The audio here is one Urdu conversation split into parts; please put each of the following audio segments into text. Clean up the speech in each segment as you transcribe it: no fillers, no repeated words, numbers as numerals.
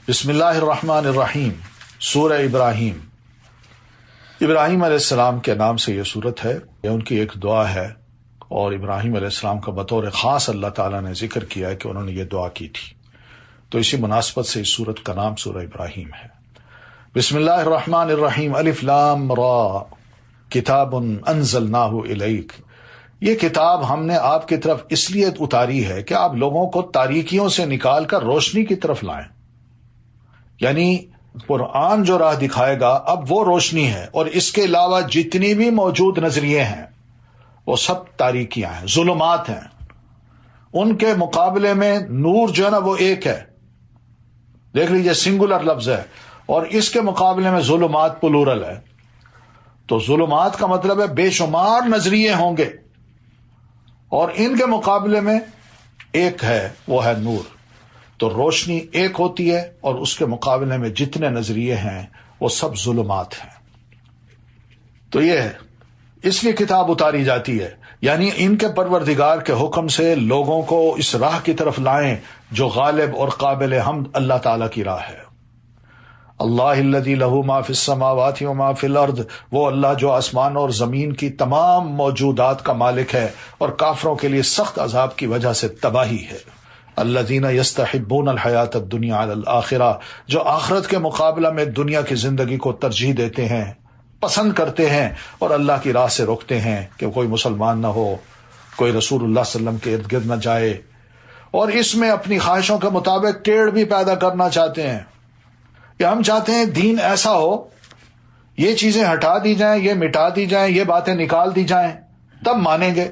بسم اللہ الرحمن الرحیم۔ سورہ ابراہیم۔ ابراہیم علیہ السلام کے نام سے یہ سورت ہے، یہ ان کی ایک دعا ہے، اور ابراہیم علیہ السلام کا بطور خاص اللہ تعالیٰ نے ذکر کیا ہے کہ انہوں نے یہ دعا کی تھی، تو اسی مناسبت سے اس سورت کا نام سورہ ابراہیم ہے۔ بسم اللہ الرحمن الرحیم۔ الف لام را کتاب انزلناہ الیک۔ یہ کتاب ہم نے آپ کی طرف اس لیے اتاری ہے کہ آپ لوگوں کو تاریکیوں سے نکال کر روشنی کی طرف لائیں، یعنی قرآن جو راہ دکھائے گا اب وہ روشنی ہے، اور اس کے علاوہ جتنی بھی موجود نظریے ہیں وہ سب تاریکیاں ہیں، ظلمات ہیں۔ ان کے مقابلے میں نور جو ہے نا وہ ایک ہے، دیکھ لیجئے سنگولر لفظ ہے، اور اس کے مقابلے میں ظلمات پلورل ہے۔ تو ظلمات کا مطلب ہے بے شمار نظریے ہوں گے، اور ان کے مقابلے میں ایک ہے، وہ ہے نور۔ تو روشنی ایک ہوتی ہے، اور اس کے مقابلے میں جتنے نظریے ہیں وہ سب ظلمات ہیں۔ تو یہ ہے، اس لیے کتاب اتاری جاتی ہے، یعنی ان کے پروردگار کے حکم سے لوگوں کو اس راہ کی طرف لائیں جو غالب اور قابل حمد اللہ تعالی کی راہ ہے۔ اللہ الذی لہ ما فی السماوات و ما فی الارض، وہ اللہ جو آسمان اور زمین کی تمام موجودات کا مالک ہے اور کافروں کے لیے سخت عذاب کی وجہ سے تباہی ہے۔ الذین یستحبون الحیاۃ الدنیا علی الآخرہ، جو آخرت کے مقابلہ میں دنیا کی زندگی کو ترجیح دیتے ہیں، پسند کرتے ہیں، اور اللہ کی راہ سے روکتے ہیں کہ کوئی مسلمان نہ ہو، کوئی رسول اللہ صلی اللہ علیہ وسلم کے ارد گرد نہ جائے، اور اس میں اپنی خواہشوں کے مطابق ٹیڑھ بھی پیدا کرنا چاہتے ہیں کہ ہم چاہتے ہیں دین ایسا ہو، یہ چیزیں ہٹا دی جائیں، یہ مٹا دی جائیں، یہ باتیں نکال دی جائیں، تب مانیں گے۔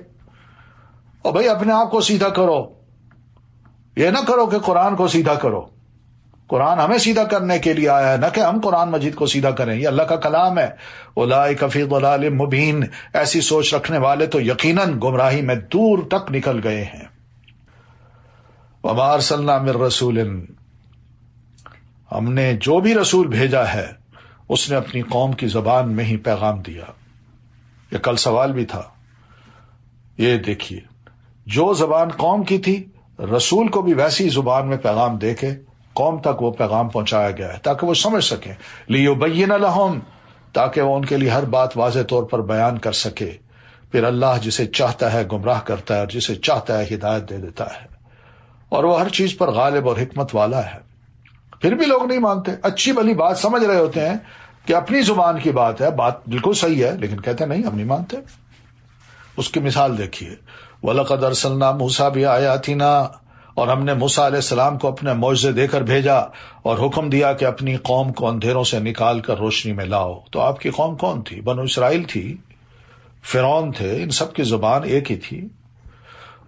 اور بھئی اپنے آپ کو سیدھا کرو، یہ نہ کرو کہ قرآن کو سیدھا کرو۔ قرآن ہمیں سیدھا کرنے کے لیے آیا ہے، نہ کہ ہم قرآن مجید کو سیدھا کریں، یہ اللہ کا کلام ہے۔ اولئک فی ضلال مبین، ایسی سوچ رکھنے والے تو یقیناً گمراہی میں دور تک نکل گئے ہیں۔ وما ارسلنا من رسول، ہم نے جو بھی رسول بھیجا ہے اس نے اپنی قوم کی زبان میں ہی پیغام دیا۔ یہ کل سوال بھی تھا، یہ دیکھیے، جو زبان قوم کی تھی رسول کو بھی ویسی زبان میں پیغام دے کے قوم تک وہ پیغام پہنچایا گیا ہے تاکہ وہ سمجھ سکیں، لیبین لہم، تاکہ وہ ان کے لیے ہر بات واضح طور پر بیان کر سکے۔ پھر اللہ جسے چاہتا ہے گمراہ کرتا ہے اور جسے چاہتا ہے ہدایت دے دیتا ہے، اور وہ ہر چیز پر غالب اور حکمت والا ہے۔ پھر بھی لوگ نہیں مانتے، اچھی بھلی بات سمجھ رہے ہوتے ہیں کہ اپنی زبان کی بات ہے، بات بالکل صحیح ہے، لیکن کہتے ہیں نہیں، ہم نہیں مانتے۔ اس کی مثال دیکھیے، وَلَقَدْ أَرْسَلْنَا مُوسَىٰ بِآيَاتِنَا، اور ہم نے موسیٰ علیہ السلام کو اپنے معجزے دے کر بھیجا اور حکم دیا کہ اپنی قوم کو اندھیروں سے نکال کر روشنی میں لاؤ۔ تو آپ کی قوم کون تھی؟ بنو اسرائیل تھی، فرعون تھے، ان سب کی زبان ایک ہی تھی،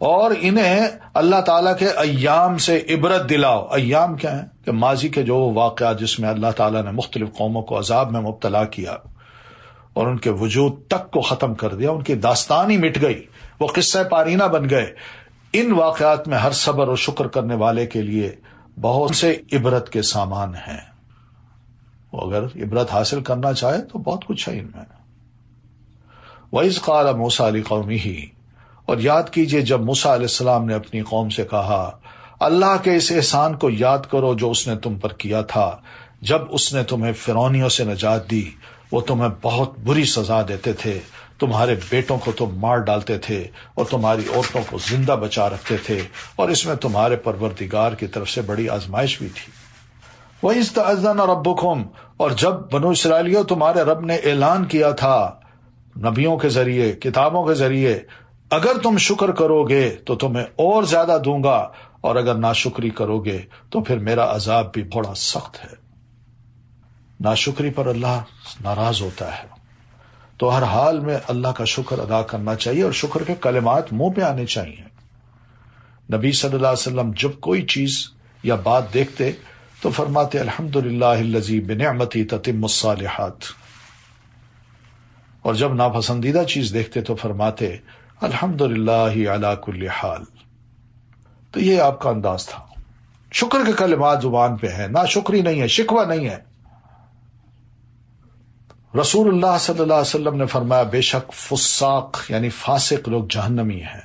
اور انہیں اللہ تعالیٰ کے ایام سے عبرت دلاؤ۔ ایام کیا ہیں؟ کہ ماضی کے جو واقعات جس میں اللہ تعالیٰ نے مختلف قوموں کو عذاب میں مبتلا کیا اور ان کے وجود تک کو ختم کر دیا، ان کی داستان ہی مٹ گئی، وہ قصہ پارینہ بن گئے۔ ان واقعات میں ہر صبر اور شکر کرنے والے کے لیے بہت سے عبرت کے سامان ہیں، وہ اگر عبرت حاصل کرنا چاہے تو بہت کچھ ہے ان میں۔ وَإِذْ قَالَ مُوسَىٰ لِقَوْمِهِ، اور یاد کیجئے جب موسیٰ علیہ السلام نے اپنی قوم سے کہا، اللہ کے اس احسان کو یاد کرو جو اس نے تم پر کیا تھا، جب اس نے تمہیں فرعونیوں سے نجات دی، وہ تمہیں بہت بری سزا دیتے تھے، تمہارے بیٹوں کو تم مار ڈالتے تھے اور تمہاری عورتوں کو زندہ بچا رکھتے تھے، اور اس میں تمہارے پروردگار کی طرف سے بڑی آزمائش بھی تھی۔ وَإِذْ تَأَذَّنَ رَبُّكُمْ، اور جب بنو اسرائیلیوں تمہارے رب نے اعلان کیا تھا نبیوں کے ذریعے، کتابوں کے ذریعے، اگر تم شکر کرو گے تو تمہیں اور زیادہ دوں گا، اور اگر ناشکری کرو گے تو پھر میرا عذاب بھی بڑا سخت ہے۔ ناشکری پر اللہ ناراض ہوتا ہے، تو ہر حال میں اللہ کا شکر ادا کرنا چاہیے، اور شکر کے کلمات منہ پہ آنے چاہیے۔ نبی صلی اللہ علیہ وسلم جب کوئی چیز یا بات دیکھتے تو فرماتے الحمدللہ الذی بنعمتی تتم الصالحات، اور جب ناپسندیدہ چیز دیکھتے تو فرماتے الحمدللہ علی کل حال۔ تو یہ آپ کا انداز تھا، شکر کے کلمات زبان پہ ہیں، ناشکری نہیں ہے، شکوہ نہیں ہے۔ رسول اللہ صلی اللہ علیہ وسلم نے فرمایا بے شک فساق یعنی فاسق لوگ جہنمی ہیں۔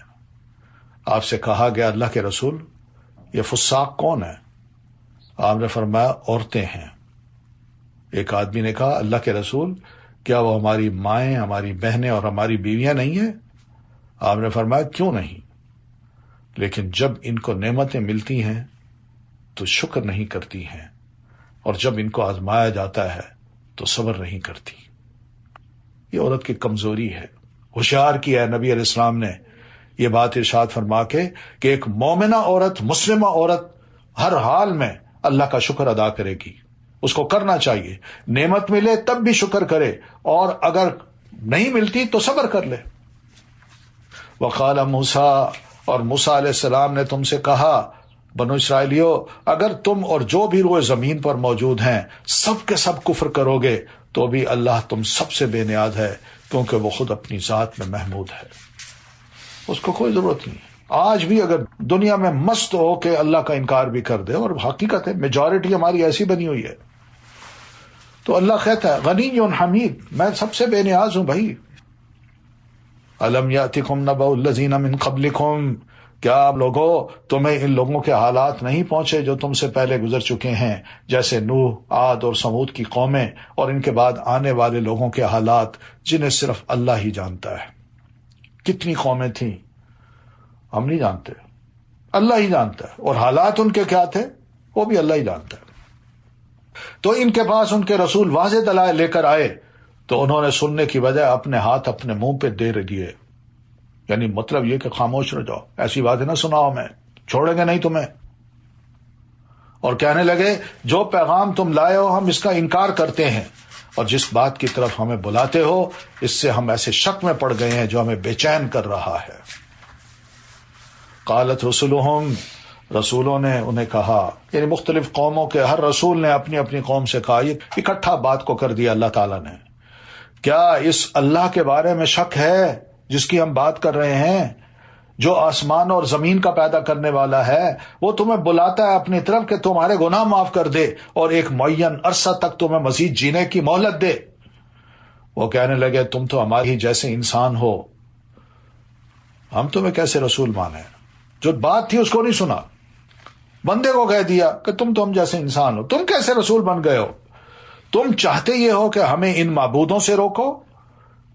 آپ سے کہا گیا اللہ کے رسول یہ فساق کون ہے؟ آپ نے فرمایا عورتیں ہیں۔ ایک آدمی نے کہا اللہ کے رسول کیا وہ ہماری مائیں، ہماری بہنیں اور ہماری بیویاں نہیں ہیں؟ آپ نے فرمایا کیوں نہیں، لیکن جب ان کو نعمتیں ملتی ہیں تو شکر نہیں کرتی ہیں، اور جب ان کو آزمایا جاتا ہے تو صبر نہیں کرتی۔ یہ عورت کی کمزوری ہے۔ ہوشیار کیا ہے نبی علیہ السلام نے یہ بات ارشاد فرما کے کہ ایک مومنہ عورت، مسلمہ عورت ہر حال میں اللہ کا شکر ادا کرے گی، اس کو کرنا چاہیے۔ نعمت ملے تب بھی شکر کرے، اور اگر نہیں ملتی تو صبر کر لے۔ وقال موسیٰ، اور موسیٰ علیہ السلام نے تم سے کہا بنو اسرائیلیو، اگر تم اور جو بھی روئے زمین پر موجود ہیں سب کے سب کفر کرو گے تو بھی اللہ تم سب سے بے نیاز ہے، کیونکہ وہ خود اپنی ذات میں محمود ہے، اس کو کوئی ضرورت نہیں۔ آج بھی اگر دنیا میں مست ہو کے اللہ کا انکار بھی کر دے، اور حقیقت ہے میجورٹی ہماری ایسی بنی ہوئی ہے، تو اللہ کہتا ہے غنی حمید، میں سب سے بے نیاز ہوں بھائی۔ الم یاتکم نبأ الذین من قبلکم، کیا آپ لوگوں تمہیں ان لوگوں کے حالات نہیں پہنچے جو تم سے پہلے گزر چکے ہیں، جیسے نوح، عاد اور سمود کی قومیں، اور ان کے بعد آنے والے لوگوں کے حالات جنہیں صرف اللہ ہی جانتا ہے۔ کتنی قومیں تھیں ہم نہیں جانتے، اللہ ہی جانتا ہے، اور حالات ان کے کیا تھے وہ بھی اللہ ہی جانتا ہے۔ تو ان کے پاس ان کے رسول واضح دلائل لے کر آئے تو انہوں نے سننے کی بجائے اپنے ہاتھ اپنے منہ پہ دے دیے، یعنی مطلب یہ کہ خاموش رہ جاؤ، ایسی باتیں نہ سناؤ، میں چھوڑیں گے نہیں تمہیں۔ اور کہنے لگے جو پیغام تم لائے ہو ہم اس کا انکار کرتے ہیں، اور جس بات کی طرف ہمیں بلاتے ہو اس سے ہم ایسے شک میں پڑ گئے ہیں جو ہمیں بے چین کر رہا ہے۔ قالت رسلهم، رسولوں نے انہیں کہا، یعنی مختلف قوموں کے ہر رسول نے اپنی اپنی قوم سے کہا، یہ اکٹھا بات کو کر دیا اللہ تعالیٰ نے، کیا اس اللہ کے بارے میں شک ہے جس کی ہم بات کر رہے ہیں، جو آسمان اور زمین کا پیدا کرنے والا ہے، وہ تمہیں بلاتا ہے اپنی طرف کہ تمہارے گناہ معاف کر دے اور ایک معین عرصہ تک تمہیں مزید جینے کی مہلت دے۔ وہ کہنے لگے تم تو ہمارے ہی جیسے انسان ہو، ہم تمہیں کیسے رسول مانے؟ جو بات تھی اس کو نہیں سنا، بندے کو کہہ دیا کہ تم تو ہم جیسے انسان ہو، تم کیسے رسول بن گئے ہو؟ تم چاہتے یہ ہو کہ ہمیں ان معبودوں سے روکو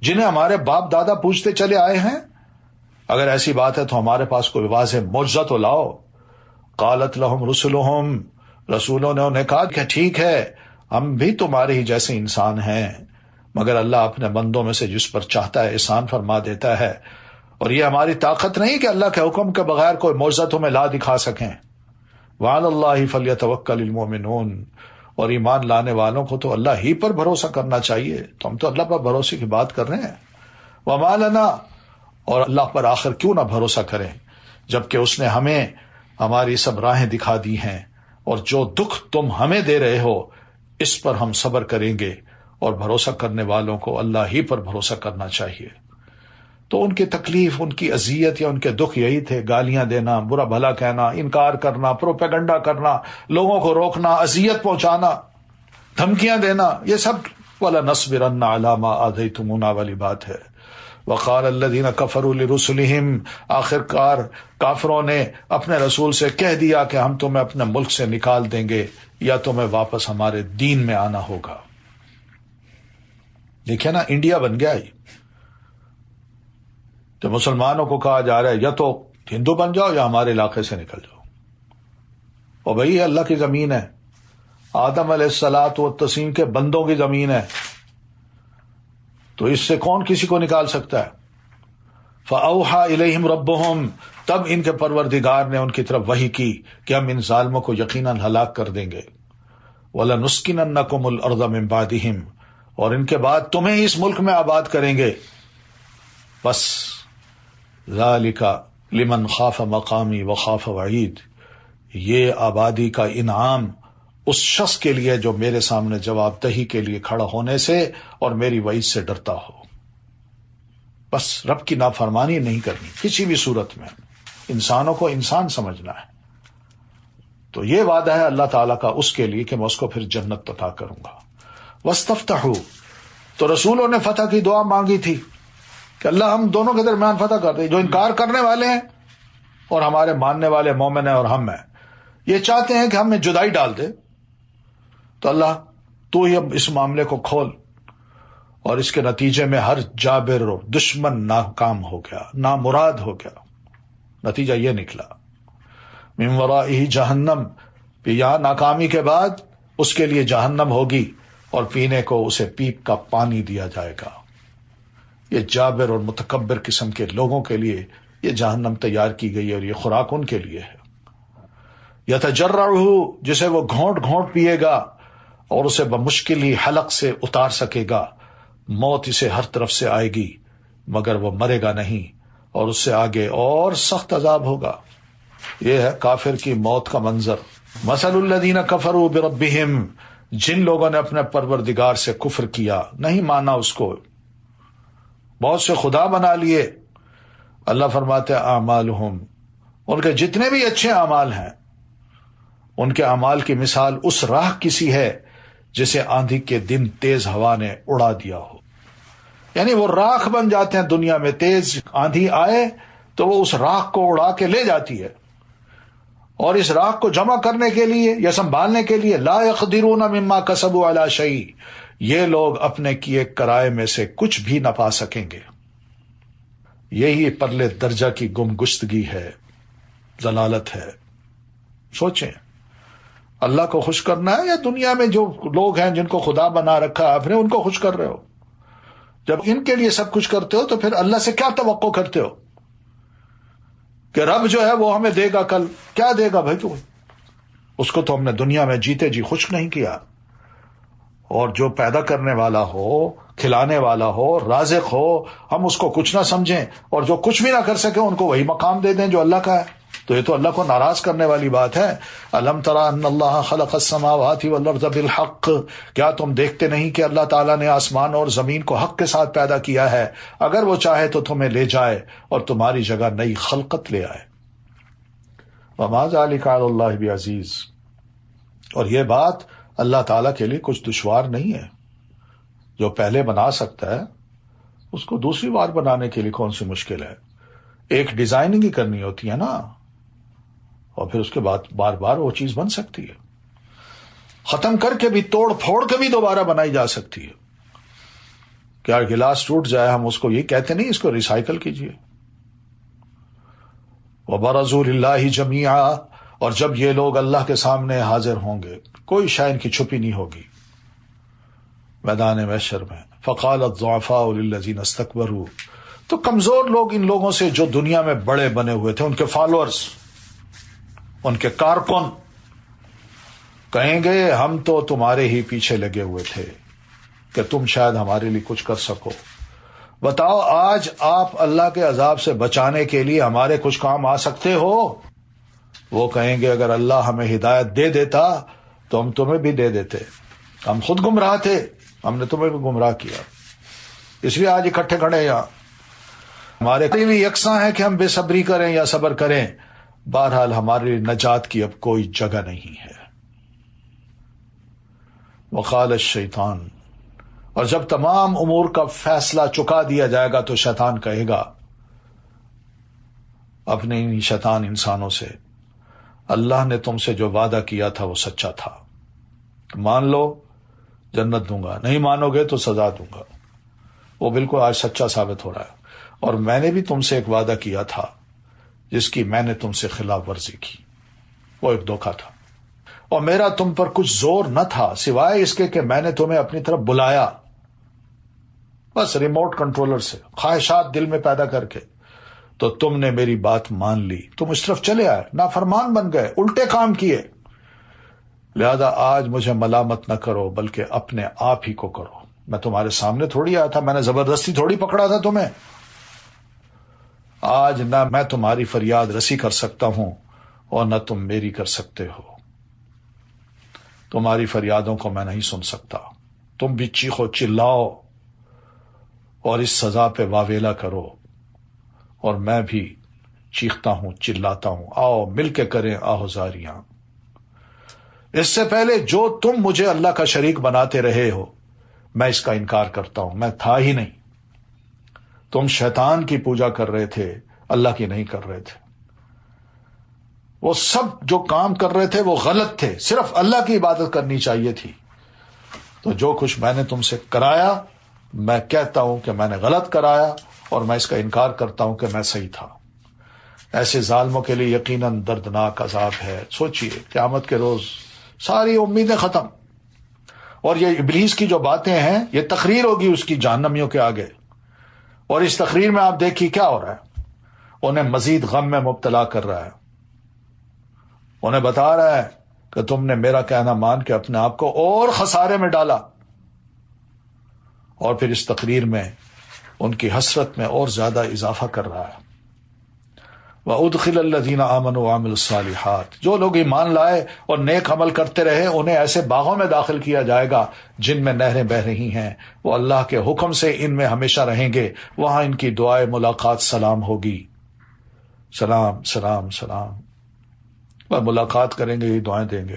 جنہیں ہمارے باپ دادا پوجتے چلے آئے ہیں؟ اگر ایسی بات ہے تو ہمارے پاس کوئی واضح معجزہ تو لاؤ۔ قالت لهم رسلهم، رسولوں نے انہیں کہا کہ ٹھیک ہے ہم بھی تمہارے ہی جیسے انسان ہیں، مگر اللہ اپنے بندوں میں سے جس پر چاہتا ہے احسان فرما دیتا ہے، اور یہ ہماری طاقت نہیں کہ اللہ کے حکم کے بغیر کوئی معجزہ تمہیں لا دکھا سکیں۔ وعلی اللہ فلیتوکل المؤمنون، اور ایمان لانے والوں کو تو اللہ ہی پر بھروسہ کرنا چاہیے، تو ہم تو اللہ پر بھروسے کی بات کر رہے ہیں۔ وما لنا، اور اللہ پر آخر کیوں نہ بھروسہ کریں جبکہ اس نے ہمیں ہماری سب راہیں دکھا دی ہیں، اور جو دکھ تم ہمیں دے رہے ہو اس پر ہم صبر کریں گے، اور بھروسہ کرنے والوں کو اللہ ہی پر بھروسہ کرنا چاہیے۔ تو ان کی تکلیف، ان کی اذیت یا ان کے دکھ یہی تھے، گالیاں دینا، برا بھلا کہنا، انکار کرنا، پروپیگنڈا کرنا، لوگوں کو روکنا، اذیت پہنچانا، دھمکیاں دینا، یہ سب وَلَنَصْبِرَنَّ عَلَىٰ مَا آذَيْتُمُونَا والی بات ہے۔ وقال الذین کفروا لرسلہم، آخر کار کافروں نے اپنے رسول سے کہہ دیا کہ ہم تمہیں اپنے ملک سے نکال دیں گے یا تمہیں واپس ہمارے دین میں آنا ہوگا۔ دیکھیں نا، انڈیا بن گیا ہی، تو مسلمانوں کو کہا جا رہا ہے یا تو ہندو بن جاؤ یا ہمارے علاقے سے نکل جاؤ۔ اور بھائی یہ اللہ کی زمین ہے، آدم علیہ الصلاۃ والتسلیم کے بندوں کی زمین ہے، تو اس سے کون کسی کو نکال سکتا ہے؟ فَأَوْحَىٰ إِلَيْهِمْ رَبُّهُمْ، تب ان کے پروردگار نے ان کی طرف وحی کی کہ ہم ان ظالموں کو یقیناً ہلاک کر دیں گے۔ وَلَنُسْكِنَنَّكُمُ الْأَرْضَ مِن بَعْدِهِمْ، اور ان کے بعد تمہیں اس ملک میں آباد کریں گے۔ بس ذَلِكَ لِمَنْ خَافَ مَقَامِي وَخَافَ وَعِيدِ، یہ آبادی کا انعام اس شخص کے لیے جو میرے سامنے جواب دہی کے لیے کھڑا ہونے سے اور میری وعید سے ڈرتا ہو۔ بس رب کی نافرمانی نہیں کرنی کسی بھی صورت میں، انسانوں کو انسان سمجھنا ہے۔ تو یہ وعدہ ہے اللہ تعالیٰ کا اس کے لیے کہ میں اس کو پھر جنت عطا کروں گا۔ وَاسْتَفْتَحُوا، تو رسولوں نے فتح کی دعا مانگی تھی کہ اللہ ہم دونوں کے درمیان فتح کر دے، جو انکار کرنے والے ہیں اور ہمارے ماننے والے مومن ہیں اور ہم ہیں، یہ چاہتے ہیں کہ ہمیں جدائی ڈال دے، تو اللہ تو ہی اب اس معاملے کو کھول، اور اس کے نتیجے میں ہر جابر اور دشمن ناکام ہو گیا، نامراد ہو گیا۔ نتیجہ یہ نکلا من ورائہ جہنم، یہاں ناکامی کے بعد اس کے لیے جہنم ہوگی، اور پینے کو اسے پیپ کا پانی دیا جائے گا۔ یہ جابر اور متکبر قسم کے لوگوں کے لیے یہ جہنم تیار کی گئی ہے، اور یہ خوراک ان کے لیے ہے۔ یتجرعہ، جسے وہ گھونٹ گھونٹ پیے گا اور اسے بمشکل ہی حلق سے اتار سکے گا، موت اسے ہر طرف سے آئے گی مگر وہ مرے گا نہیں، اور اس سے آگے اور سخت عذاب ہوگا۔ یہ ہے کافر کی موت کا منظر۔ مثل الذین کفروا بربہم، جن لوگوں نے اپنے پروردگار سے کفر کیا، نہیں مانا اس کو، بہت سے خدا بنا لیے۔ اللہ فرماتے ہیں اعمالہم، ان کے جتنے بھی اچھے اعمال ہیں، ان کے اعمال کی مثال اس راہ کسی ہے جسے آندھی کے دن تیز ہوا نے اڑا دیا ہو۔ یعنی وہ راکھ بن جاتے ہیں دنیا میں، تیز آندھی آئے تو وہ اس راکھ کو اڑا کے لے جاتی ہے، اور اس راکھ کو جمع کرنے کے لیے یا سنبھالنے کے لیے لا یقدرون مما کسبوا علی شیء، یہ لوگ اپنے کیے کرائے میں سے کچھ بھی نہ پا سکیں گے۔ یہی پرلے درجہ کی گم گشتگی ہے، ضلالت ہے۔ سوچیں، اللہ کو خوش کرنا ہے یا دنیا میں جو لوگ ہیں جن کو خدا بنا رکھا ہے آپ نے، ان کو خوش کر رہے ہو؟ جب ان کے لیے سب کچھ کرتے ہو تو پھر اللہ سے کیا توقع کرتے ہو کہ رب جو ہے وہ ہمیں دے گا کل؟ کیا دے گا بھائی؟ تو اس کو تو ہم نے دنیا میں جیتے جی خوش نہیں کیا۔ اور جو پیدا کرنے والا ہو، کھلانے والا ہو، رازق ہو، ہم اس کو کچھ نہ سمجھیں، اور جو کچھ بھی نہ کر سکے ان کو وہی مقام دے دیں جو اللہ کا ہے، تو یہ تو اللہ کو ناراض کرنے والی بات ہے۔ الم تری ان اللہ خلق السماوات والارض بالحق، کیا تم دیکھتے نہیں کہ اللہ تعالیٰ نے آسمان اور زمین کو حق کے ساتھ پیدا کیا ہے؟ اگر وہ چاہے تو تمہیں لے جائے اور تمہاری جگہ نئی خلقت لے آئے۔ وما ذلک علی اللہ بعزیز، اور یہ بات اللہ تعالیٰ کے لیے کچھ دشوار نہیں ہے۔ جو پہلے بنا سکتا ہے اس کو دوسری بار بنانے کے لیے کون سی مشکل ہے؟ ایک ڈیزائننگ ہی کرنی ہوتی ہے نا، اور پھر اس کے بعد بار بار وہ چیز بن سکتی ہے، ختم کر کے بھی، توڑ پھوڑ کے بھی دوبارہ بنائی جا سکتی ہے۔ کیا گلاس ٹوٹ جائے ہم اس کو یہ کہتے نہیں اس کو ریسائیکل کیجیے۔ وبرزوا للہ جمیعا، اور جب یہ لوگ اللہ کے سامنے حاضر ہوں گے، کوئی شے ان کی چھپی نہیں ہوگی میدان محشر میں۔ فقال الضعفاء للذین استکبروا، تو کمزور لوگ ان لوگوں سے جو دنیا میں بڑے بنے ہوئے تھے، ان کے فالوورز، ان کے کارکن، کہیں گے ہم تو تمہارے ہی پیچھے لگے ہوئے تھے کہ تم شاید ہمارے لیے کچھ کر سکو، بتاؤ آج آپ اللہ کے عذاب سے بچانے کے لیے ہمارے کچھ کام آ سکتے ہو؟ وہ کہیں گے اگر اللہ ہمیں ہدایت دے دیتا تو ہم تمہیں بھی دے دیتے، ہم خود گمراہ تھے، ہم نے تمہیں بھی گمراہ کیا، اس لیے آج اکٹھے کھڑے یہاں۔ ہمارے بھی یکساں ہے کہ ہم بے صبری کریں یا صبر کریں، بہرحال ہمارے لیے نجات کی اب کوئی جگہ نہیں ہے۔ وقال الشیطان، اور جب تمام امور کا فیصلہ چکا دیا جائے گا تو شیطان کہے گا اپنے انہی شیطان انسانوں سے، اللہ نے تم سے جو وعدہ کیا تھا وہ سچا تھا، مان لو جنت دوں گا، نہیں مانو گے تو سزا دوں گا۔ وہ بالکل آج سچا ثابت ہو رہا ہے، اور میں نے بھی تم سے ایک وعدہ کیا تھا جس کی میں نے تم سے خلاف ورزی کی، وہ ایک دھوکہ تھا، اور میرا تم پر کچھ زور نہ تھا سوائے اس کے کہ میں نے تمہیں اپنی طرف بلایا، بس ریموٹ کنٹرولر سے خواہشات دل میں پیدا کر کے، تو تم نے میری بات مان لی، تم اس طرف چلے آئے، نافرمان بن گئے، الٹے کام کیے، لہذا آج مجھے ملامت نہ کرو بلکہ اپنے آپ ہی کو کرو۔ میں تمہارے سامنے تھوڑی آیا تھا، میں نے زبردستی تھوڑی پکڑا تھا تمہیں۔ آج نہ میں تمہاری فریاد رسی کر سکتا ہوں اور نہ تم میری کر سکتے ہو، تمہاری فریادوں کو میں نہیں سن سکتا، تم بھی چیخو چلاؤ اور اس سزا پہ واویلا کرو، اور میں بھی چیختا ہوں چلاتا ہوں، آؤ مل کے کریں آہوزاریاں۔ اس سے پہلے جو تم مجھے اللہ کا شریک بناتے رہے ہو میں اس کا انکار کرتا ہوں، میں تھا ہی نہیں، تم شیطان کی پوجا کر رہے تھے، اللہ کی نہیں کر رہے تھے۔ وہ سب جو کام کر رہے تھے وہ غلط تھے، صرف اللہ کی عبادت کرنی چاہیے تھی. تو جو کچھ میں نے تم سے کرایا میں کہتا ہوں کہ میں نے غلط کرایا اور میں اس کا انکار کرتا ہوں کہ میں صحیح تھا. ایسے ظالموں کے لیے یقیناً دردناک عذاب ہے. سوچئے قیامت کے روز ساری امیدیں ختم، اور یہ ابلیس کی جو باتیں ہیں یہ تقریر ہوگی اس کی جہنمیوں کے آگے. اور اس تقریر میں آپ دیکھیے کیا ہو رہا ہے، انہیں مزید غم میں مبتلا کر رہا ہے. انہیں بتا رہا ہے کہ تم نے میرا کہنا مان کے اپنے آپ کو اور خسارے میں ڈالا، اور پھر اس تقریر میں ان کی حسرت میں اور زیادہ اضافہ کر رہا ہے. وَأُدْخِلَ الَّذِينَ آمَنُوا وَعَمِلُوا الصَّالِحَاتِ، جو لوگ ایمان لائے اور نیک عمل کرتے رہے انہیں ایسے باغوں میں داخل کیا جائے گا جن میں نہریں بہہ رہی ہیں، وہ اللہ کے حکم سے ان میں ہمیشہ رہیں گے. وہاں ان کی دعائے ملاقات سلام ہوگی، سلام سلام سلام، اور ملاقات کریں گے، یہ دعائیں دیں گے.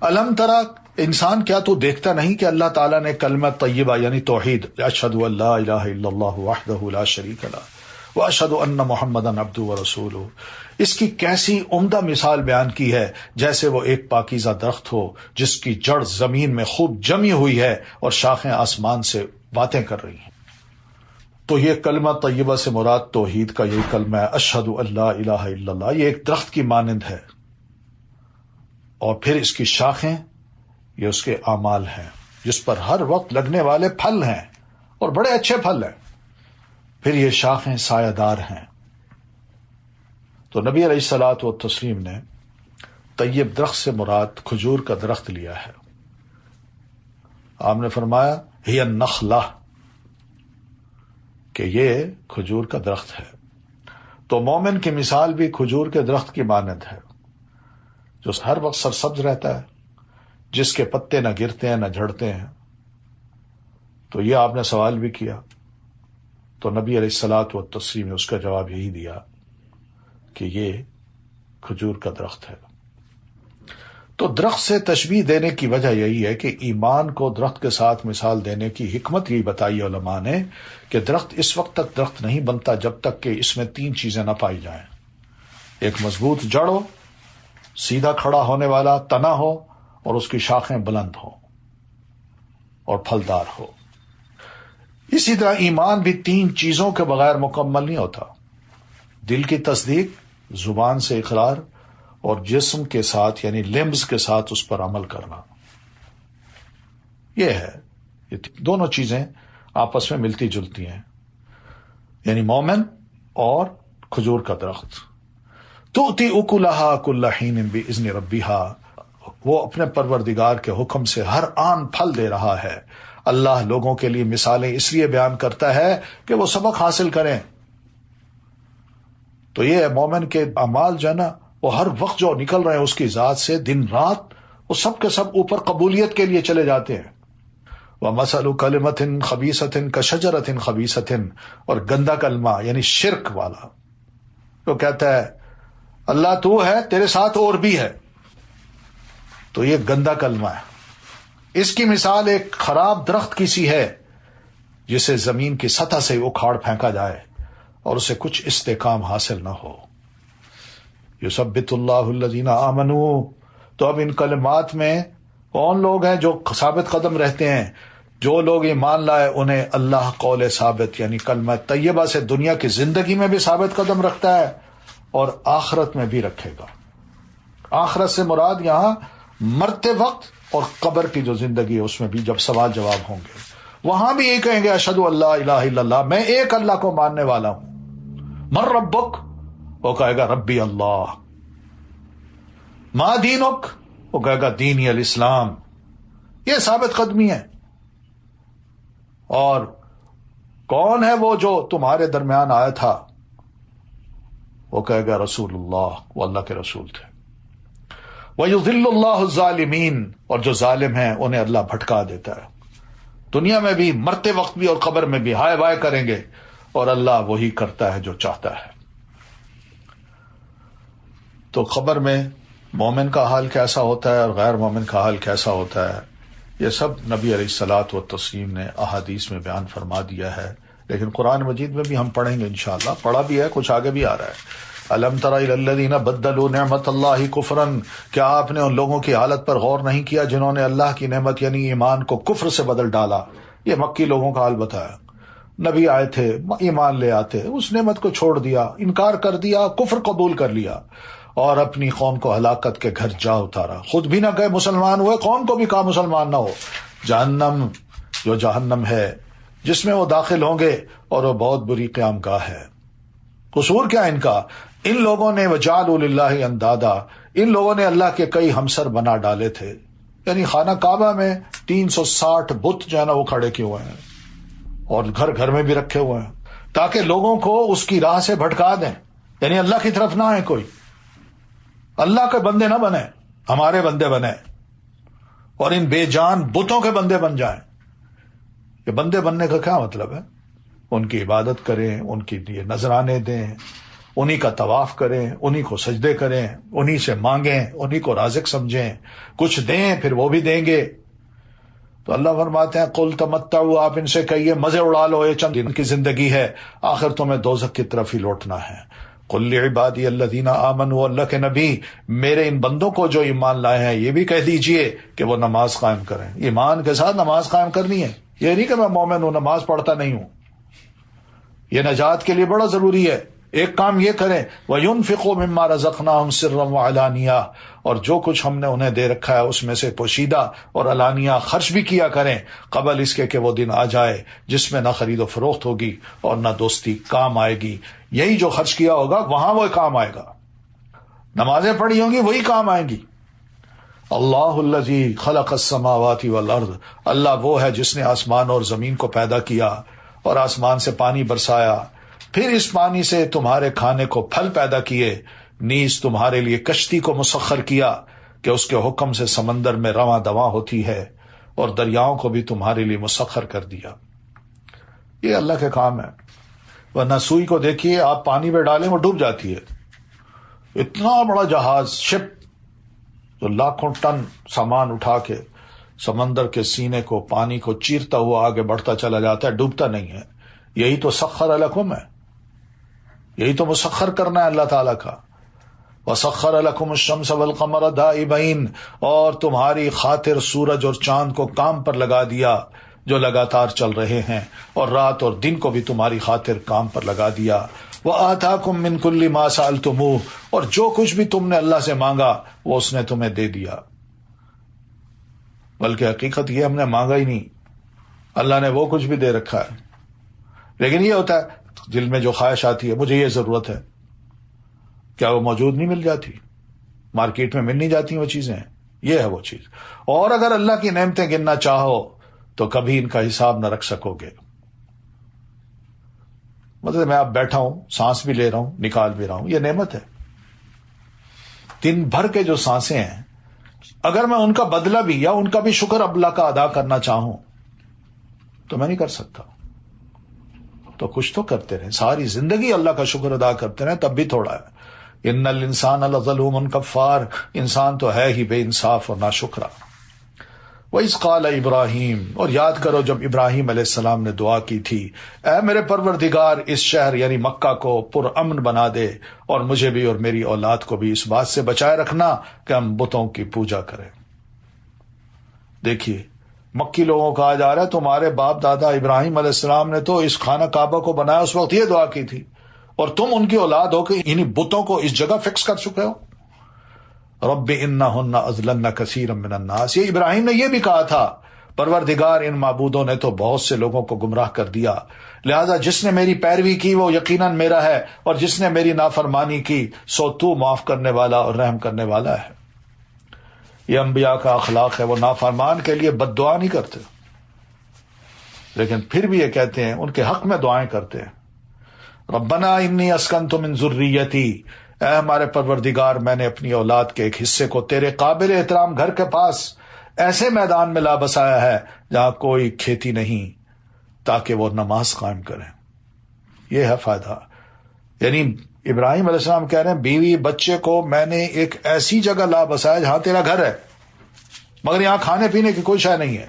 الم ترا، انسان کیا تو دیکھتا نہیں کہ اللہ تعالیٰ نے کلمہ طیبہ یعنی توحید، اشہد ان لا الہ الا اللہ وحدہ لا شریک لہ واشہد ان محمدا عبدہ ورسولہ، اس کی کیسی عمدہ مثال بیان کی ہے، جیسے وہ ایک پاکیزہ درخت ہو جس کی جڑ زمین میں خوب جمی ہوئی ہے اور شاخیں آسمان سے باتیں کر رہی ہیں. تو یہ کلمہ طیبہ سے مراد توحید کا یہی کلمہ ہے، اشہد ان لا الہ الا اللہ. یہ ایک درخت کی مانند ہے، اور پھر اس کی شاخیں یہ اس کے اعمال ہیں جس پر ہر وقت لگنے والے پھل ہیں، اور بڑے اچھے پھل ہیں. پھر یہ شاخیں سایہ دار ہیں. تو نبی علیہ الصلوۃ والتسلیم نے طیب درخت سے مراد کھجور کا درخت لیا ہے. آپ نے فرمایا ہی النخلہ، کہ یہ کھجور کا درخت ہے. تو مومن کی مثال بھی کھجور کے درخت کی مانند ہے، جو ہر وقت سرسبز رہتا ہے، جس کے پتے نہ گرتے ہیں نہ جھڑتے ہیں. تو یہ آپ نے سوال بھی کیا، تو نبی علیہ الصلوۃ والتسلیم نے اس کا جواب یہی دیا کہ یہ کھجور کا درخت ہے. تو درخت سے تشبیہ دینے کی وجہ یہی ہے کہ ایمان کو درخت کے ساتھ مثال دینے کی حکمت یہی بتائی علماء نے کہ درخت اس وقت تک درخت نہیں بنتا جب تک کہ اس میں تین چیزیں نہ پائی جائیں. ایک مضبوط جڑ ہو، سیدھا کھڑا ہونے والا تنا ہو، اور اس کی شاخیں بلند ہوں اور پھلدار ہو. اسی طرح ایمان بھی تین چیزوں کے بغیر مکمل نہیں ہوتا: دل کی تصدیق، زبان سے اقرار، اور جسم کے ساتھ یعنی لمبز کے ساتھ اس پر عمل کرنا. یہ ہے، یہ دونوں چیزیں آپس میں ملتی جلتی ہیں، یعنی مومن اور کھجور کا درخت. تؤتی اکلہا کل حین باذن ربہا، وہ اپنے پروردگار کے حکم سے ہر آن پھل دے رہا ہے. اللہ لوگوں کے لیے مثالیں اس لیے بیان کرتا ہے کہ وہ سبق حاصل کریں. تو یہ مومن کے اعمال جو ہے نا، وہ ہر وقت جو نکل رہے ہیں اس کی ذات سے دن رات، وہ سب کے سب اوپر قبولیت کے لیے چلے جاتے ہیں. وَمَثَلُ كَلِمَةٍ خَبِيثَةٍ كَشَجَرَةٍ خَبِيثَةٍ، اور گندا کلمہ یعنی شرک والا، وہ کہتا ہے اللہ تو ہے، تیرے ساتھ اور بھی ہے، تو یہ گندا کلمہ ہے. اس کی مثال ایک خراب درخت کی سی ہے جسے زمین کی سطح سے اکھاڑ پھینکا جائے اور اسے کچھ استحکام حاصل نہ ہو. یثبت اللہ الذین آمنوا، تو اب ان کلمات میں کون لوگ ہیں جو ثابت قدم رہتے ہیں؟ جو لوگ ایمان لائے انہیں اللہ قول ثابت یعنی کلمہ طیبہ سے دنیا کی زندگی میں بھی ثابت قدم رکھتا ہے اور آخرت میں بھی رکھے گا. آخرت سے مراد یہاں مرتے وقت اور قبر کی جو زندگی ہے اس میں بھی جب سوال جواب ہوں گے، وہاں بھی یہ کہیں گے اشہد ان لا الہ الا اللہ، میں ایک اللہ کو ماننے والا ہوں. من ربک، وہ کہے گا ربی اللہ. ما دینک، وہ کہے گا دینی الاسلام. یہ ثابت قدمی ہے. اور کون ہے وہ جو تمہارے درمیان آیا تھا؟ وہ کہے گا رسول اللہ، وہ اللہ کے رسول تھے. وَيُضِلُّ اللَّهُ الظَّالِمِينَ، اور جو ظالم ہیں انہیں اللہ بھٹکا دیتا ہے. دنیا میں بھی، مرتے وقت بھی اور قبر میں بھی ہائے بائے کریں گے، اور اللہ وہی کرتا ہے جو چاہتا ہے. تو قبر میں مومن کا حال کیسا ہوتا ہے اور غیر مومن کا حال کیسا ہوتا ہے، یہ سب نبی علیہ الصلوۃ والتسلیم نے احادیث میں بیان فرما دیا ہے. لیکن قرآن مجید میں بھی ہم پڑھیں گے انشاءاللہ، پڑھا بھی ہے، کچھ آگے بھی آ رہا ہے. الم تر الی الذین بدلوا نعمت اللہ کفرا، کیا آپ نے ان لوگوں کی حالت پر غور نہیں کیا جنہوں نے اللہ کی نعمت یعنی ایمان کو کفر سے بدل ڈالا؟ یہ مکی لوگوں کا حال بتایا. نبی آئے تھے، ایمان لے آتے، اس نعمت کو چھوڑ دیا، انکار کر دیا، کفر قبول کر لیا اور اپنی قوم کو ہلاکت کے گھر جا اتارا. خود بھی نہ گئے مسلمان ہوئے، قوم کو بھی کہا مسلمان نہ ہو. جہنم، جو جہنم ہے جس میں وہ داخل ہوں گے، اور وہ بہت بری قیام گاہ ہے. قصور کیا ان کا؟ ان لوگوں نے وجعلوا للہ اندادا، ان لوگوں نے اللہ کے کئی ہمسر بنا ڈالے تھے. یعنی خانہ کعبہ میں 360 بت جو ہے نا وہ کھڑے کیے ہوئے ہیں، اور گھر گھر میں بھی رکھے ہوئے ہیں، تاکہ لوگوں کو اس کی راہ سے بھٹکا دیں. یعنی اللہ کی طرف نہ آئے، کوئی اللہ کے بندے نہ بنے، ہمارے بندے بنے اور ان بے جان بتوں کے بندے بن جائیں. یہ بندے بننے کا کیا مطلب ہے؟ ان کی عبادت کریں، ان کی لیے نذرانے دیں، انہی کا طواف کریں، انہی کو سجدے کریں، انہی سے مانگیں، انہی کو رازق سمجھیں، کچھ دیں پھر وہ بھی دیں گے. تو اللہ فرماتے ہیں قل تمتعوا، آپ ان سے کہیے مزے اڑا لو، یہ چند دن کی زندگی ہے، آخر تمہیں دوزخ کی طرف ہی لوٹنا ہے. قل لعبادی الذین آمنوا، اللہ کے نبی میرے ان بندوں کو جو ایمان لائے ہیں یہ بھی کہہ دیجئے کہ وہ نماز قائم کریں. ایمان کے ساتھ نماز قائم کرنی ہے، یہ نہیں کہ میں مومن ہوں نماز پڑھتا نہیں ہوں. یہ نجات کے لیے بڑا ضروری ہے. ایک کام یہ کریں وَيُنْفِقُوا مِمَّا رَزَقْنَاهُمْ سِرًّا وَعَلَانِيَةً، اور جو کچھ ہم نے انہیں دے رکھا ہے اس میں سے پوشیدہ اور علانیہ خرچ بھی کیا کریں، قبل اس کے کہ وہ دن آ جائے جس میں نہ خرید و فروخت ہوگی اور نہ دوستی کام آئے گی. یہی جو خرچ کیا ہوگا وہاں وہ کام آئے گا، نمازیں پڑھی ہوں گی وہی کام آئیں گی. اللہ الذی خلق السماوات والارض، اللہ وہ ہے جس نے آسمان اور زمین کو پیدا کیا اور آسمان سے پانی برسایا، پھر اس پانی سے تمہارے کھانے کو پھل پیدا کیے، نیز تمہارے لیے کشتی کو مسخر کیا کہ اس کے حکم سے سمندر میں رواں دواں ہوتی ہے، اور دریاؤں کو بھی تمہارے لیے مسخر کر دیا. یہ اللہ کے کام ہے. ورنہ سوئی کو دیکھیے آپ پانی میں ڈالیں وہ ڈوب جاتی ہے. اتنا بڑا جہاز، شپ، جو لاکھوں ٹن سامان اٹھا کے سمندر کے سینے کو، پانی کو چیرتا ہوا آگے بڑھتا چلا جاتا ہے، ڈوبتا نہیں ہے. یہی تو سخر لکم ہے، یہی تو مسخر کرنا ہے اللہ تعالیٰ کا. وَسَخَّرَ لَكُمُ الشَّمْسَ وَالْقَمَرَ دَائِبَيْنِ، اور تمہاری خاطر سورج اور چاند کو کام پر لگا دیا جو لگاتار چل رہے ہیں، اور رات اور دن کو بھی تمہاری خاطر کام پر لگا دیا. وَآتَاكُم مِّن كُلِّ مَا سَأَلْتُمُوهُ، اور جو کچھ بھی تم نے اللہ سے مانگا وہ اس نے تمہیں دے دیا. بلکہ حقیقت یہ ہم نے مانگا ہی نہیں، اللہ نے وہ کچھ بھی دے رکھا ہے. لیکن یہ ہوتا ہے دل میں جو خواہش آتی ہے مجھے یہ ضرورت ہے، کیا وہ موجود نہیں مل جاتی؟ مارکیٹ میں مل نہیں جاتی وہ چیزیں؟ یہ ہے وہ چیز. اور اگر اللہ کی نعمتیں گننا چاہو تو کبھی ان کا حساب نہ رکھ سکو گے. مطلب میں اب بیٹھا ہوں، سانس بھی لے رہا ہوں، نکال بھی رہا ہوں، یہ نعمت ہے. دن بھر کے جو سانسیں ہیں اگر میں ان کا بدلہ بھی یا ان کا بھی شکر اللہ کا ادا کرنا چاہوں تو میں نہیں کر سکتا. تو کچھ تو کرتے رہیں، ساری زندگی اللہ کا شکر ادا کرتے رہیں، تب بھی تھوڑا ہے. ان الانسان لظلوم کفار، انسان تو ہے ہی بے انصاف اور ناشکرا. وَإِذْ قَالَ ابراہیم، اور یاد کرو جب ابراہیم علیہ السلام نے دعا کی تھی، اے میرے پروردگار اس شہر یعنی مکہ کو پرامن بنا دے، اور مجھے بھی اور میری اولاد کو بھی اس بات سے بچائے رکھنا کہ ہم بتوں کی پوجا کریں. دیکھیے مکی لوگوں کو کہا جا رہا ہے تمہارے باپ دادا ابراہیم علیہ السلام نے تو اس خانہ کعبہ کو بنایا، اس وقت یہ دعا کی تھی، اور تم ان کی اولاد ہو کہ انہی بتوں کو اس جگہ فکس کر چکے ہو. رب انہن اضللن کثیرا من الناس، یہ ابراہیم نے یہ بھی کہا تھا پروردگار ان معبودوں نے تو بہت سے لوگوں کو گمراہ کر دیا، لہذا جس نے میری پیروی کی وہ یقیناً میرا ہے، اور جس نے میری نافرمانی کی سو تو معاف کرنے والا اور رحم کرنے والا ہے. یہ انبیاء کا اخلاق ہے، وہ نافرمان کے لیے بد دعا نہیں کرتے، لیکن پھر بھی یہ کہتے ہیں، ان کے حق میں دعائیں کرتے ہیں. ربنا انی اسکنت من ذریتی، اے ہمارے پروردگار میں نے اپنی اولاد کے ایک حصے کو تیرے قابل احترام گھر کے پاس ایسے میدان میں لا بسایا ہے جہاں کوئی کھیتی نہیں، تاکہ وہ نماز قائم کریں. یہ ہے فائدہ. یعنی ابراہیم علیہ السلام کہہ رہے ہیں بیوی بچے کو میں نے ایک ایسی جگہ لا بسایا جہاں تیرا گھر ہے، مگر یہاں کھانے پینے کی کوئی شے نہیں ہے.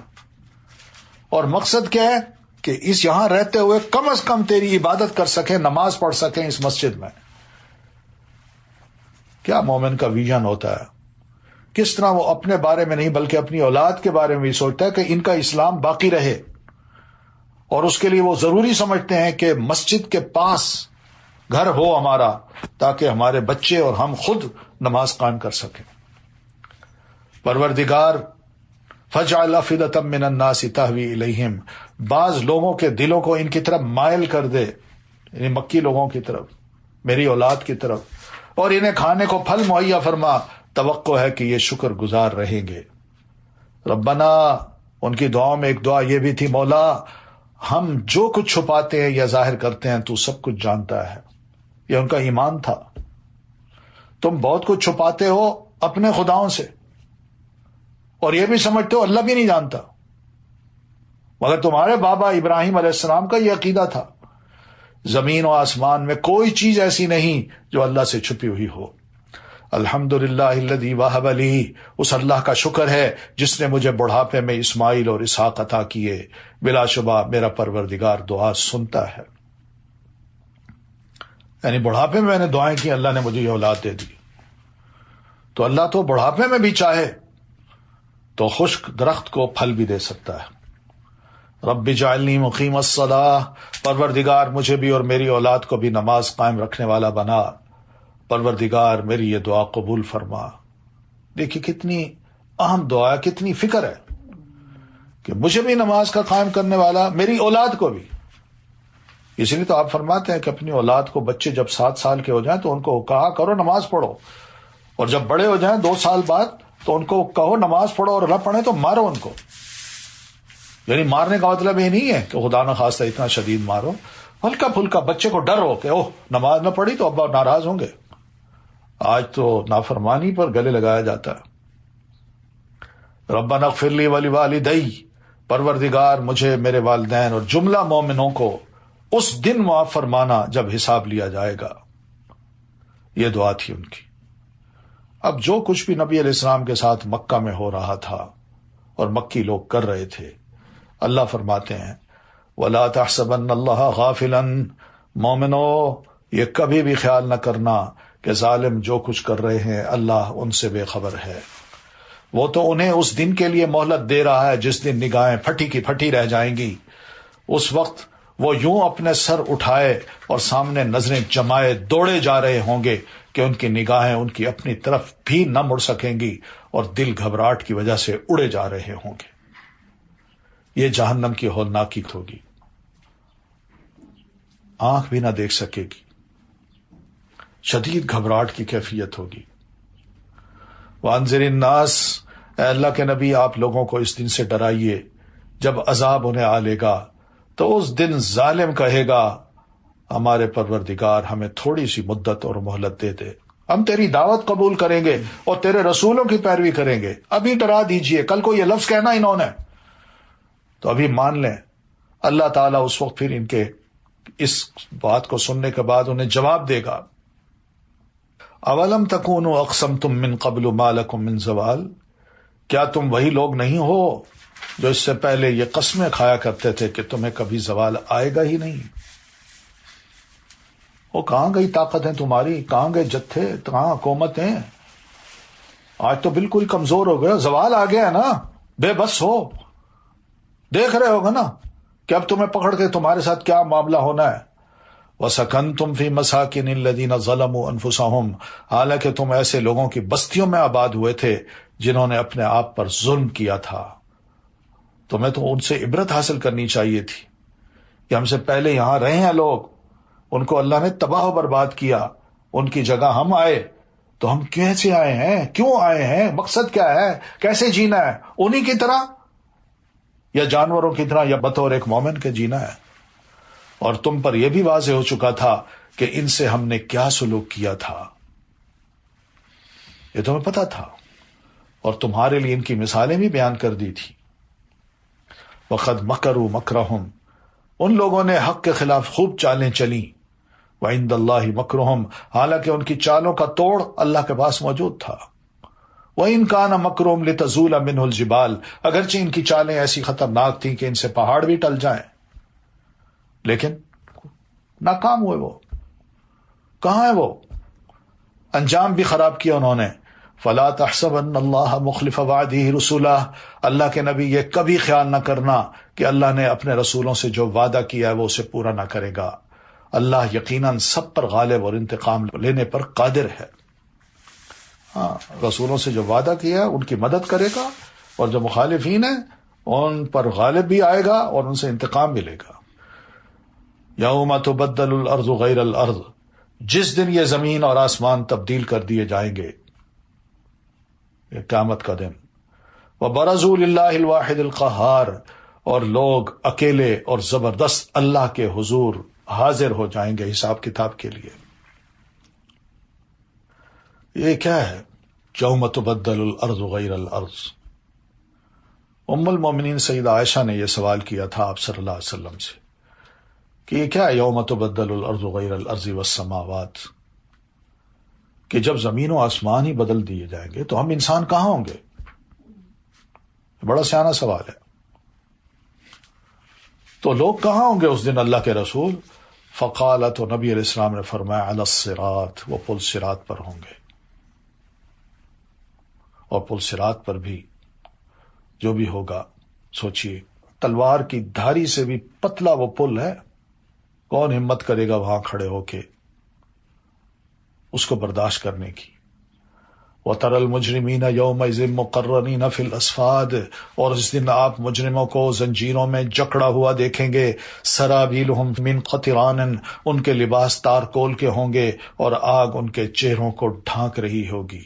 اور مقصد کیا ہے کہ اس یہاں رہتے ہوئے کم از کم تیری عبادت کر سکیں، نماز پڑھ سکیں اس مسجد میں. کیا مومن کا ویژن ہوتا ہے، کس طرح وہ اپنے بارے میں نہیں بلکہ اپنی اولاد کے بارے میں بھی سوچتا ہے کہ ان کا اسلام باقی رہے، اور اس کے لیے وہ ضروری سمجھتے ہیں کہ مسجد کے پاس گھر ہو ہمارا، تاکہ ہمارے بچے اور ہم خود نماز قائم کر سکیں۔ پروردگار فَجْعَلْ أَفْئِدَةً مِّنَ النَّاسِ تَهْوِي إِلَيْهِمْ، بعض لوگوں کے دلوں کو ان کی طرف مائل کر دے، یعنی مکی لوگوں کی طرف، میری اولاد کی طرف، اور انہیں کھانے کو پھل مہیا فرما، توقع ہے کہ یہ شکر گزار رہیں گے۔ ربنا، ان کی دعاؤں میں ایک دعا یہ بھی تھی، مولا ہم جو کچھ چھپاتے ہیں یا ظاہر کرتے ہیں تو سب کچھ جانتا ہے۔ یہ ان کا ایمان تھا، تم بہت کچھ چھپاتے ہو اپنے خداؤں سے، اور یہ بھی سمجھتے ہو اللہ بھی نہیں جانتا، مگر تمہارے بابا ابراہیم علیہ السلام کا یہ عقیدہ تھا، زمین و آسمان میں کوئی چیز ایسی نہیں جو اللہ سے چھپی ہوئی ہو۔ الحمدللہ الذی وہب لی، اس اللہ کا شکر ہے جس نے مجھے بڑھاپے میں اسماعیل اور اسحاق عطا کیے، بلا شبہ میرا پروردگار دعا سنتا ہے۔ یعنی بڑھاپے میں نے دعائیں کی، اللہ نے مجھے یہ اولاد دے دی، تو اللہ تو بڑھاپے میں بھی چاہے تو خشک درخت کو پھل بھی دے سکتا ہے۔ رب اجعلنی مقیم الصلاۃ، پروردگار مجھے بھی اور میری اولاد کو بھی نماز قائم رکھنے والا بنا، پروردگار میری یہ دعا قبول فرما۔ دیکھیے کتنی اہم دعا ہے، کتنی فکر ہے کہ مجھے بھی نماز کا قائم کرنے والا، میری اولاد کو بھی۔ اس لیے تو آپ فرماتے ہیں کہ اپنی اولاد کو، بچے جب 7 سال کے ہو جائیں تو ان کو کہا کرو نماز پڑھو، اور جب بڑے ہو جائیں 2 سال بعد تو ان کو کہو نماز پڑھو، اور نہ پڑھیں تو مارو ان کو۔ یعنی مارنے کا مطلب یہ نہیں ہے کہ خدا نہ خواستہ اتنا شدید مارو، ہلکا پھلکا بچے کو ڈر ہو کہ اوہ نماز نہ پڑھی تو ابا ناراض ہوں گے۔ آج تو نافرمانی پر گلے لگایا جاتا ہے۔ ربنا اغفر لی ولوالدی، پروردگار مجھے، میرے والدین اور جملہ مومنوں کو اس دن معاف فرمانا جب حساب لیا جائے گا۔ یہ دعا تھی ان کی۔ اب جو کچھ بھی نبی علیہ السلام کے ساتھ مکہ میں ہو رہا تھا اور مکی لوگ کر رہے تھے، اللہ فرماتے ہیں وَلَا تَحْسَبَنَّ اللَّهَ غَافِلًا، مومنو یہ کبھی بھی خیال نہ کرنا کہ ظالم جو کچھ کر رہے ہیں اللہ ان سے بے خبر ہے۔ وہ تو انہیں اس دن کے لیے مہلت دے رہا ہے جس دن نگاہیں پھٹی کی پھٹی رہ جائیں گی۔ اس وقت وہ یوں اپنے سر اٹھائے اور سامنے نظریں جمائے دوڑے جا رہے ہوں گے کہ ان کی نگاہیں ان کی اپنی طرف بھی نہ مڑ سکیں گی، اور دل گھبراہٹ کی وجہ سے اڑے جا رہے ہوں گے۔ یہ جہنم کی ہولناکی ہوگی، آنکھ بھی نہ دیکھ سکے گی، شدید گھبراہٹ کی کیفیت ہوگی۔ وانذر الناس، اے اللہ کے نبی آپ لوگوں کو اس دن سے ڈرائیے جب عذاب انہیں آ لے گا، تو اس دن ظالم کہے گا ہمارے پروردگار ہمیں تھوڑی سی مدت اور مہلت دے دے، ہم تیری دعوت قبول کریں گے اور تیرے رسولوں کی پیروی کریں گے، ابھی ڈرا دیجئے، کل کو یہ لفظ کہنا انہوں نے تو ابھی مان لیں۔ اللہ تعالیٰ اس وقت پھر ان کے اس بات کو سننے کے بعد انہیں جواب دے گا، اولم تکونوا اقسمتم من قبل ما لکم من زوال، کیا تم وہی لوگ نہیں ہو جو اس سے پہلے یہ قسمیں کھایا کرتے تھے کہ تمہیں کبھی زوال آئے گا ہی نہیں؟ وہ کہاں گئی طاقتیں تمہاری، کہاں گئے جتھے، کہاں حکومتیں؟ آج تو بالکل کمزور ہو گئے، زوال آ گیا نا، بے بس ہو، دیکھ رہے ہوگا نا کہ اب تمہیں پکڑ کے تمہارے ساتھ کیا معاملہ ہونا ہے۔ وَسَكَنْتُمْ فِي مَسَاكِنِ الَّذِينَ ظَلَمُوا أَنفُسَهُمْ، حالانکہ تم ایسے لوگوں کی بستیوں میں آباد ہوئے تھے جنہوں نے اپنے آپ پر ظلم کیا تھا۔ تمہیں تو ان سے عبرت حاصل کرنی چاہیے تھی کہ ہم سے پہلے یہاں رہے ہیں لوگ، ان کو اللہ نے تباہ و برباد کیا، ان کی جگہ ہم آئے تو ہم کیسے آئے ہیں، کیوں آئے ہیں، مقصد کیا ہے، کیسے جینا ہے، انہی کی طرح یا جانوروں کی طرح یا بطور ایک مومن کے جینا ہے۔ اور تم پر یہ بھی واضح ہو چکا تھا کہ ان سے ہم نے کیا سلوک کیا تھا، یہ تمہیں پتا تھا، اور تمہارے لیے ان کی مثالیں بھی بیان کر دی تھی۔ وَقَدْ مَكَرُوا مَكْرَهُمْ، ان لوگوں نے حق کے خلاف خوب چالیں چلیں، وَعِنْدَ اللَّهِ مَكْرُهُمْ، حالانکہ ان کی چالوں کا توڑ اللہ کے پاس موجود تھا۔ وَإِنْ كَانَ مَكْرُهُمْ لِتَزُولَ مِنْهُ الْجِبَالُ، اگرچہ ان کی چالیں ایسی خطرناک تھیں کہ ان سے پہاڑ بھی ٹل جائیں، لیکن ناکام ہوئے۔ وہ کہاں ہے؟ وہ انجام بھی خراب کیا انہوں نے. فلا تحسبن اللہ مخلف وعدہ رسولہ، اللہ کے نبی یہ کبھی خیال نہ کرنا کہ اللہ نے اپنے رسولوں سے جو وعدہ کیا ہے وہ اسے پورا نہ کرے گا. اللہ یقیناً سب پر غالب اور انتقام لینے پر قادر ہے. ہاں، رسولوں سے جو وعدہ کیا ہے ان کی مدد کرے گا، اور جو مخالفین ہیں ان پر غالب بھی آئے گا اور ان سے انتقام بھی لے گا. یوم تبدل الارض غیر الارض، جس دن یہ زمین اور آسمان تبدیل کر دیے جائیں گے، یہ قیامت کا دن. وبرزوا للہ الواحد القہار، اور لوگ اکیلے اور زبردست اللہ کے حضور حاضر ہو جائیں گے حساب کتاب کے لیے. یہ کیا ہے؟ یوم تبدل الارض غیر الارض. ام المومنین سیدہ عائشہ نے یہ سوال کیا تھا آپ صلی اللہ علیہ وسلم سے کہ یہ کیا ہے یوم تبدل الارض غیر الارض والسماوات، کہ جب زمین و آسمان ہی بدل دیے جائیں گے تو ہم انسان کہاں ہوں گے؟ بڑا سیاںہ سوال ہے. تو لوگ کہاں ہوں گے اس دن اللہ کے رسول؟ فقال، تو نبی علیہ السلام نے فرمایا علی الصراط، وہ پل صراط پر ہوں گے. اور پل صراط پر بھی جو بھی ہوگا، سوچئے تلوار کی دھاری سے بھی پتلا وہ پل ہے، کون ہمت کرے گا وہاں کھڑے ہو کے اس کو برداشت کرنے کی. وَتَرَى الْمُجْرِمِينَ يَوْمَئِذٍ مُقَرَّنِينَ فِي الْأَصْفَادِ، اور اس دن آپ مجرموں کو زنجیروں میں جکڑا ہوا دیکھیں گے. سَرَابِيلُهُمْ مِنْ قَطِرَانٍ، ان کے لباس تارکول کے ہوں گے اور آگ ان کے چہروں کو ڈھانک رہی ہوگی.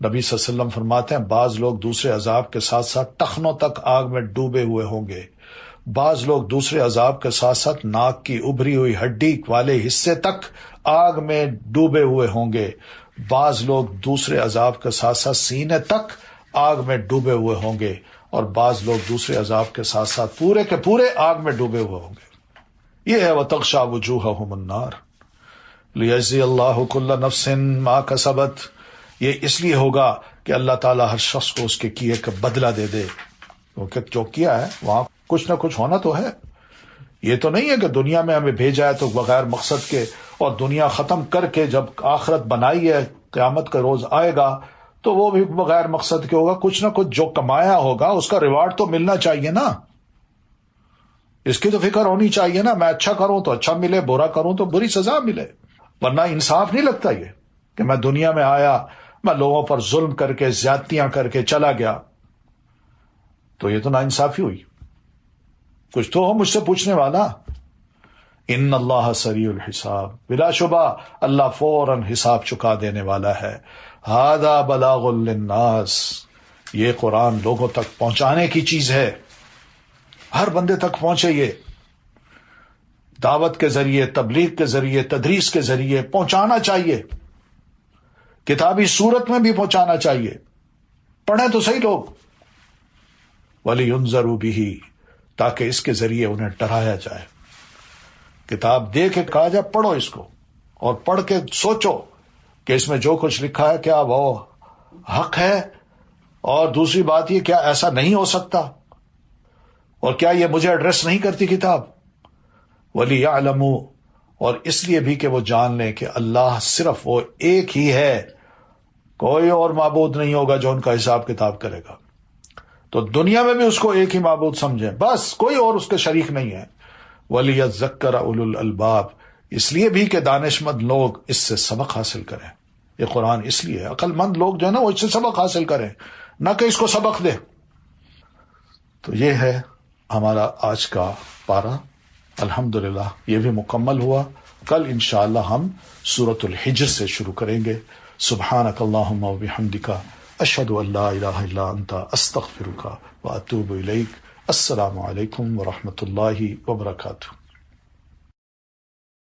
نبی صلی اللہ علیہ وسلم فرماتے ہیں بعض لوگ دوسرے عذاب کے ساتھ ساتھ ٹخنوں تک آگ میں ڈوبے ہوئے ہوں گے، بعض لوگ دوسرے عذاب کے ساتھ ساتھ ناک کی ابھری ہوئی ہڈی والے حصے تک آگ میں ڈوبے ہوئے ہوں گے، بعض لوگ دوسرے عذاب کے ساتھ ساتھ سینے تک آگ میں ڈوبے ہوئے ہوں گے، اور بعض لوگ دوسرے عذاب کے ساتھ ساتھ پورے کے پورے آگ میں ڈوبے ہوئے ہوں گے. یہ ہے وَتَغْشَى وُجُوهَهُمُ النَّارُ لِيَجْزِيَ اللَّهُ كُلَّ نَفْسٍ مَا كَسَبَتْ. یہ اس لیے ہوگا کہ اللہ تعالیٰ ہر شخص کو اس کے کیے کا بدلہ دے دے، کیونکہ جو کیا ہے وہاں کچھ نہ کچھ ہونا تو ہے. یہ تو نہیں ہے کہ دنیا میں ہمیں بھیجا ہے تو بغیر مقصد کے، اور دنیا ختم کر کے جب آخرت بنائی ہے قیامت کا روز آئے گا تو وہ بھی بغیر مقصد کے ہوگا. کچھ نہ کچھ جو کمایا ہوگا اس کا ریوارڈ تو ملنا چاہیے نا، اس کی تو فکر ہونی چاہیے نا. میں اچھا کروں تو اچھا ملے، برا کروں تو بری سزا ملے. ورنہ انصاف نہیں لگتا یہ کہ میں دنیا میں آیا، میں لوگوں پر ظلم کر کے زیادتیاں کر کے چلا گیا، تو یہ تو ناانصافی ہوئی. کچھ تو ہو مجھ سے پوچھنے والا. ان اللہ سریع الحساب، بلا شبہ اللہ فوراً حساب چکا دینے والا ہے. ھذا بلاغ للناس، یہ قرآن لوگوں تک پہنچانے کی چیز ہے، ہر بندے تک پہنچے. یہ دعوت کے ذریعے، تبلیغ کے ذریعے، تدریس کے ذریعے پہنچانا چاہیے، کتابی صورت میں بھی پہنچانا چاہیے. پڑھیں تو صحیح لوگ. وَلِيُنذَرُوا بِهِ، تاکہ اس کے ذریعے انہیں ڈرایا جائے. کتاب دے کے کہا جائے پڑھو اس کو، اور پڑھ کے سوچو کہ اس میں جو کچھ لکھا ہے کیا وہ حق ہے، اور دوسری بات یہ کیا ایسا نہیں ہو سکتا، اور کیا یہ مجھے ایڈریس نہیں کرتی کتاب. وَلِيَعْلَمُوا، اور اس لیے بھی کہ وہ جان لیں کہ اللہ صرف وہ ایک ہی ہے، کوئی اور معبود نہیں ہوگا جو ان کا حساب کتاب کرے گا. تو دنیا میں بھی اس کو ایک ہی معبود سمجھیں، بس کوئی اور اس کے شریک نہیں ہے. وَلِيَذَّكَّرَ أُولُو الْأَلْبَابِ، اس لیے بھی کہ دانش مند لوگ اس سے سبق حاصل کریں. یہ قرآن اس لیے ہے، عقل مند لوگ جو ہے نا وہ اس سے سبق حاصل کریں، نہ کہ اس کو سبق دے. تو یہ ہے ہمارا آج کا پارہ، الحمدللہ یہ بھی مکمل ہوا. کل انشاءاللہ ہم سورۃ الحجر سے شروع کریں گے. سبحانک اللہم و بحمدک، اشہد ان لا الہ الا انت، استغفرک و اتوب الیک. السلام علیکم ورحمۃ اللہ وبرکاتہ.